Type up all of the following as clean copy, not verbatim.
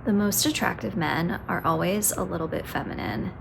The most attractive men are always a little bit feminine,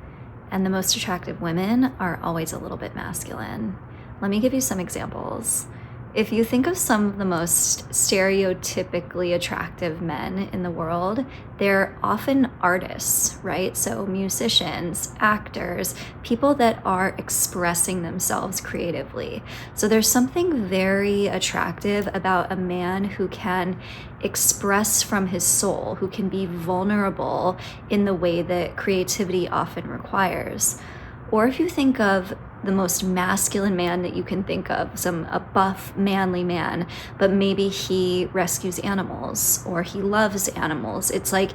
and the most attractive women are always a little bit masculine. Let me give you some examples. If you think of some of the most stereotypically attractive men in the world, they're often artists, right? So musicians, actors, people that are expressing themselves creatively. So there's something very attractive about a man who can express from his soul, who can be vulnerable in the way that creativity often requires. Or if you think of the most masculine man that you can think of, a buff, manly man, but maybe he rescues animals or he loves animals. It's like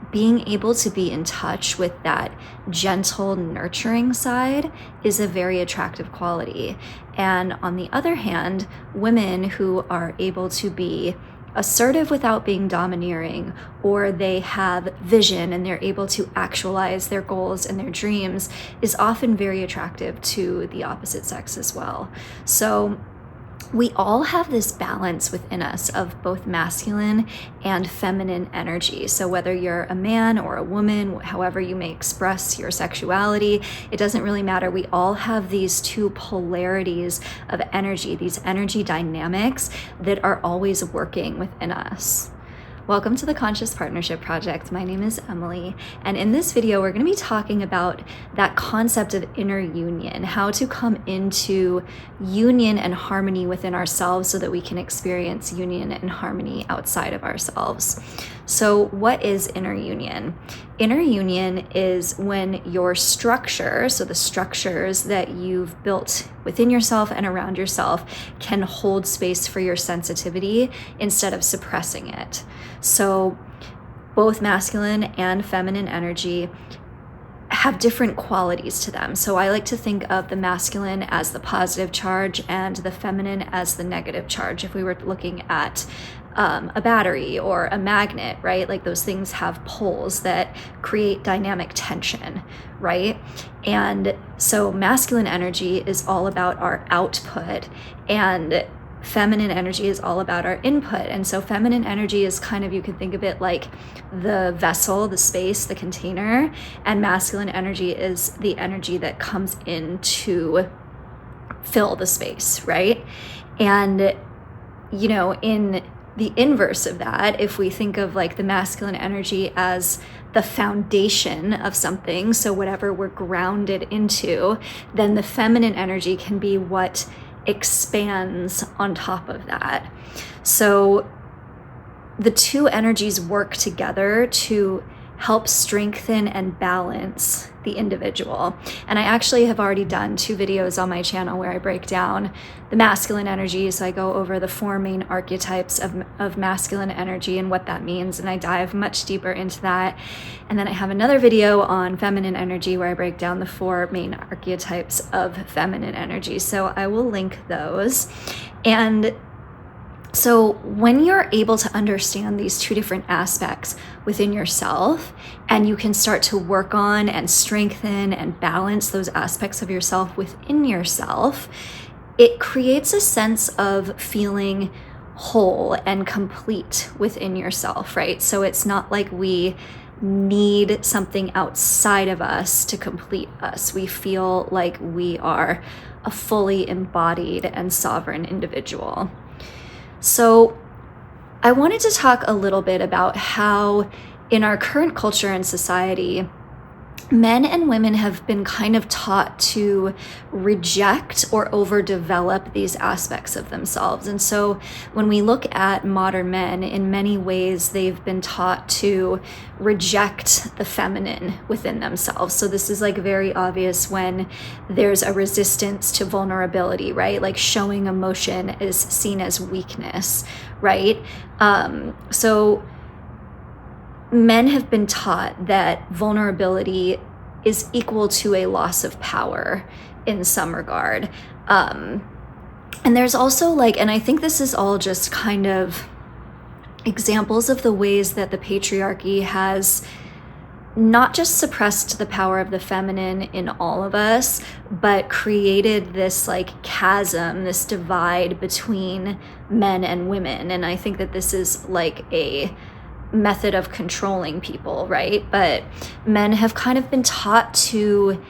being able to be in touch with that gentle, nurturing side is a very attractive quality. And on the other hand, women who are able to be assertive without being domineering, or they have vision and they're able to actualize their goals and their dreams, is often very attractive to the opposite sex as well. So we all have this balance within us of both masculine and feminine energy. So whether you're a man or a woman, however you may express your sexuality, it doesn't really matter. We all have these two polarities of energy, these energy dynamics that are always working within us. Welcome to the Conscious Partnership Project. My name is Emily, and in this video, we're going to be talking about that concept of inner union, how to come into union and harmony within ourselves so that we can experience union and harmony outside of ourselves. So what is inner union? Inner union is when your structure, so the structures that you've built within yourself and around yourself, can hold space for your sensitivity instead of suppressing it. So both masculine and feminine energy have different qualities to them. So I like to think of the masculine as the positive charge and the feminine as the negative charge. If we were looking at a battery or a magnet, right? Like those things have poles that create dynamic tension, right? And so masculine energy is all about our output, and feminine energy is all about our input. And so feminine energy is kind of, you can think of it like the vessel, the space, the container, and masculine energy is the energy that comes in to fill the space, right? And, you know, in the inverse of that, if we think of like the masculine energy as the foundation of something, so whatever we're grounded into, then the feminine energy can be what expands on top of that. So the two energies work together to help strengthen and balance the individual. And I actually have already done 2 videos on my channel where I break down the masculine energy. So I go over the 4 main archetypes of masculine energy and what that means. And I dive much deeper into that. And then I have another video on feminine energy where I break down the 4 main archetypes of feminine energy. So I will link those. And so when you're able to understand these 2 different aspects within yourself, and you can start to work on and strengthen and balance those aspects of yourself within yourself, it creates a sense of feeling whole and complete within yourself, right? So it's not like we need something outside of us to complete us. We feel like we are a fully embodied and sovereign individual. So I wanted to talk a little bit about how in our current culture and society, men and women have been kind of taught to reject or overdevelop these aspects of themselves. And so when we look at modern men, in many ways, they've been taught to reject the feminine within themselves. So this is like very obvious when there's a resistance to vulnerability, right? Like showing emotion is seen as weakness, right? So men have been taught that vulnerability is equal to a loss of power in some regard. And there's also like, and I think this is all just kind of examples of the ways that the patriarchy has not just suppressed the power of the feminine in all of us, but created this like chasm, this divide between men and women. And I think that this is like a method of controlling people, right? But men have kind of been taught to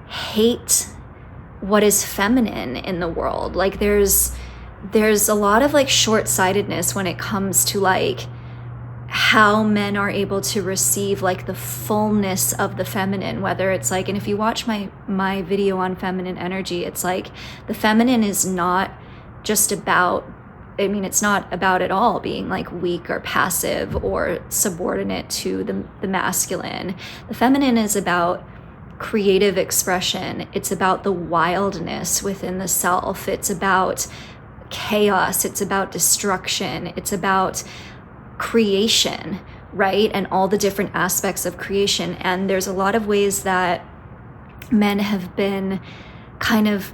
hate what is feminine in the world. Like there's a lot of like short-sightedness when it comes to like how men are able to receive like the fullness of the feminine, whether it's like, and if you watch my video on feminine energy, it's like the feminine is not just about, I mean, it's not about at all being like weak or passive or subordinate to the masculine. The feminine is about creative expression. It's about the wildness within the self. It's about chaos. It's about destruction. It's about creation, right? And all the different aspects of creation. And there's a lot of ways that men have been kind of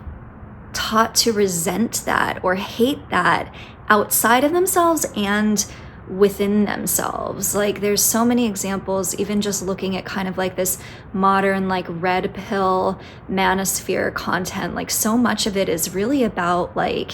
taught to resent that or hate that outside of themselves and within themselves. Like there's so many examples, even just looking at kind of like this modern like red pill manosphere content. Like so much of it is really about like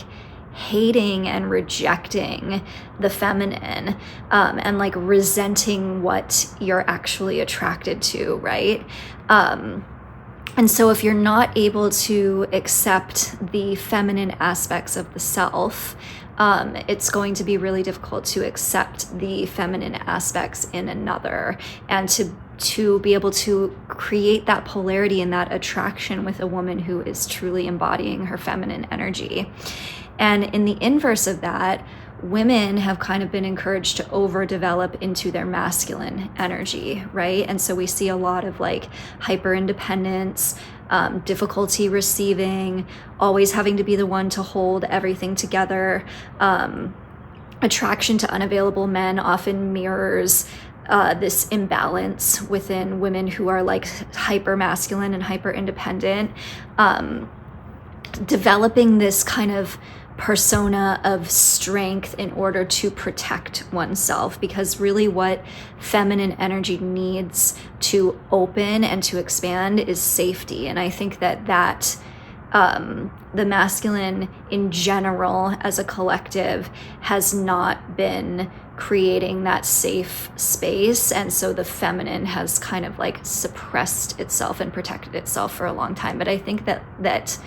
hating and rejecting the feminine, and like resenting what you're actually attracted to, right? And so if you're not able to accept the feminine aspects of the self, it's going to be really difficult to accept the feminine aspects in another, and to be able to create that polarity and that attraction with a woman who is truly embodying her feminine energy. And in the inverse of that, women have kind of been encouraged to overdevelop into their masculine energy, right? And so we see a lot of like hyper independence, difficulty receiving, always having to be the one to hold everything together. Attraction to unavailable men often mirrors this imbalance within women who are like hyper masculine and hyper independent. Developing this kind of persona of strength in order to protect oneself, because really what feminine energy needs to open and to expand is safety. And I think that the masculine in general as a collective has not been creating that safe space, and so the feminine has kind of like suppressed itself and protected itself for a long time. But I think that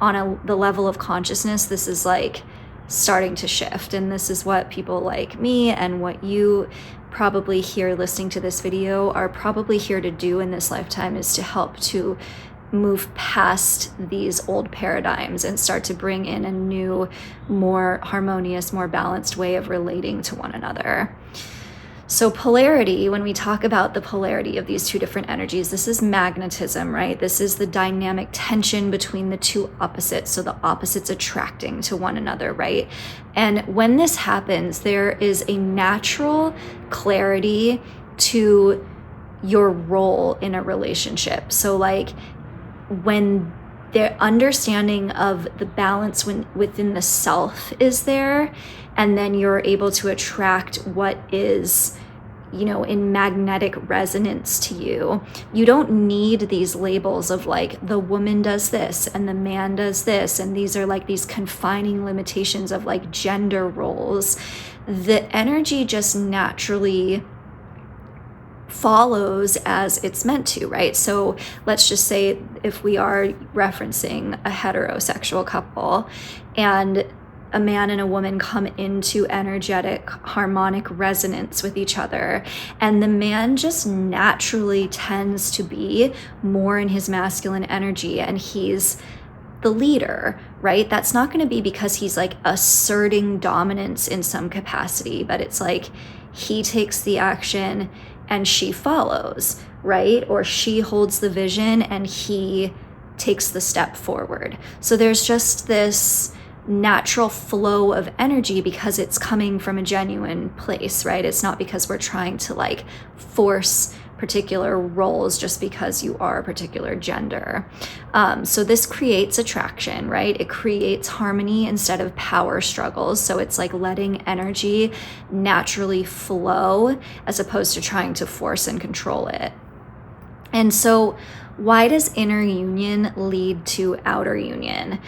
on the level of consciousness, this is like starting to shift. And this is what people like me and what you probably here listening to this video are probably here to do in this lifetime, is to help to move past these old paradigms and start to bring in a new, more harmonious, more balanced way of relating to one another. So polarity, when we talk about the polarity of these two different energies, this is magnetism, right? This is the dynamic tension between the two opposites. So the opposites attracting to one another, right? And when this happens, there is a natural clarity to your role in a relationship. So like when the understanding of the balance within the self is there, and then you're able to attract what is, you know, in magnetic resonance to you. You don't need these labels of like the woman does this and the man does this, and these are like these confining limitations of like gender roles. The energy just naturally follows as it's meant to, right? So let's just say if we are referencing a heterosexual couple and a man and a woman come into energetic harmonic resonance with each other, and the man just naturally tends to be more in his masculine energy and he's the leader, right? That's not going to be because he's like asserting dominance in some capacity, but it's like he takes the action and she follows, right? Or she holds the vision and he takes the step forward. So there's just this natural flow of energy because it's coming from a genuine place, right? It's not because we're trying to like force particular roles just because you are a particular gender. So this creates attraction, right? It creates harmony instead of power struggles. So it's like letting energy naturally flow as opposed to trying to force and control it. And so why does inner union lead to outer union?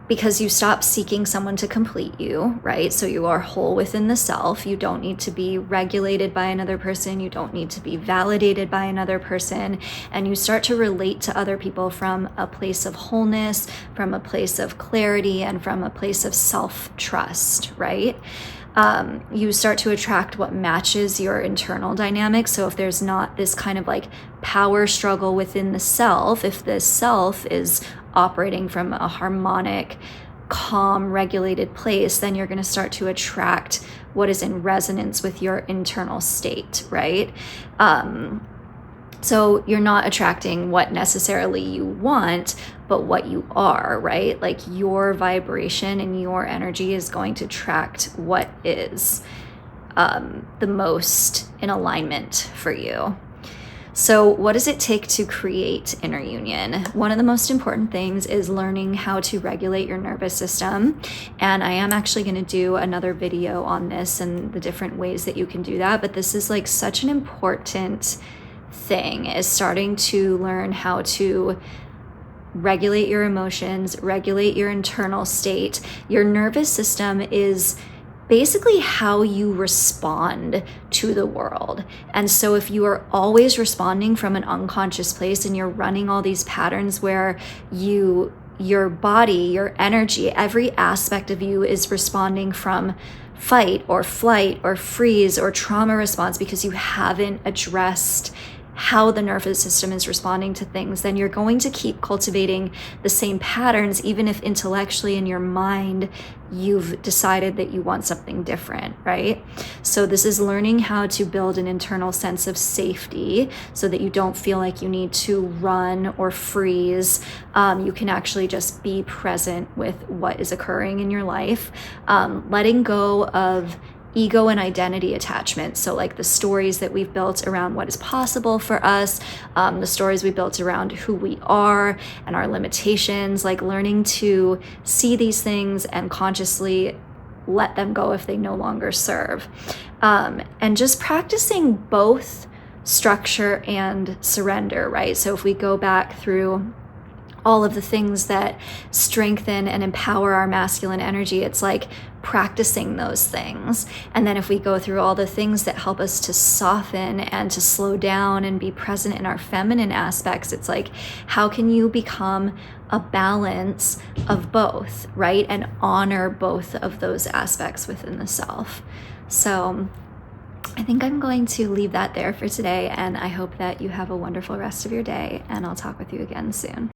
because you stop seeking someone to complete you, right? So you are whole within the self. You don't need to be regulated by another person. You don't need to be validated by another person. And you start to relate to other people from a place of wholeness, from a place of clarity, and from a place of self-trust, right? You start to attract what matches your internal dynamic. So if there's not this kind of like power struggle within the self, if the self is operating from a harmonic, calm, regulated place, then you're going to start to attract what is in resonance with your internal state, right? So you're not attracting what necessarily you want, but what you are, right? Like your vibration and your energy is going to attract what is the most in alignment for you. So what does it take to create inner union? One of the most important things is learning how to regulate your nervous system. And I am actually going to do another video on this and the different ways that you can do that. But this is like such an important thing, is starting to learn how to regulate your emotions, regulate your internal state. Your nervous system is basically how you respond to the world. And so if you are always responding from an unconscious place and you're running all these patterns where your body, your energy, every aspect of you is responding from fight or flight or freeze or trauma response because you haven't addressed how the nervous system is responding to things, then you're going to keep cultivating the same patterns, even if intellectually in your mind you've decided that you want something different, right? So this is learning how to build an internal sense of safety so that you don't feel like you need to run or freeze. You can actually just be present with what is occurring in your life, letting go of ego and identity attachment. So like the stories that we've built around what is possible for us, the stories we built around who we are and our limitations, like learning to see these things and consciously let them go if they no longer serve. And just practicing both structure and surrender, right? So if we go back through all of the things that strengthen and empower our masculine energy, it's like practicing those things. And then if we go through all the things that help us to soften and to slow down and be present in our feminine aspects, it's like, how can you become a balance of both, right? And honor both of those aspects within the self. So I think I'm going to leave that there for today, and I hope that you have a wonderful rest of your day, and I'll talk with you again soon.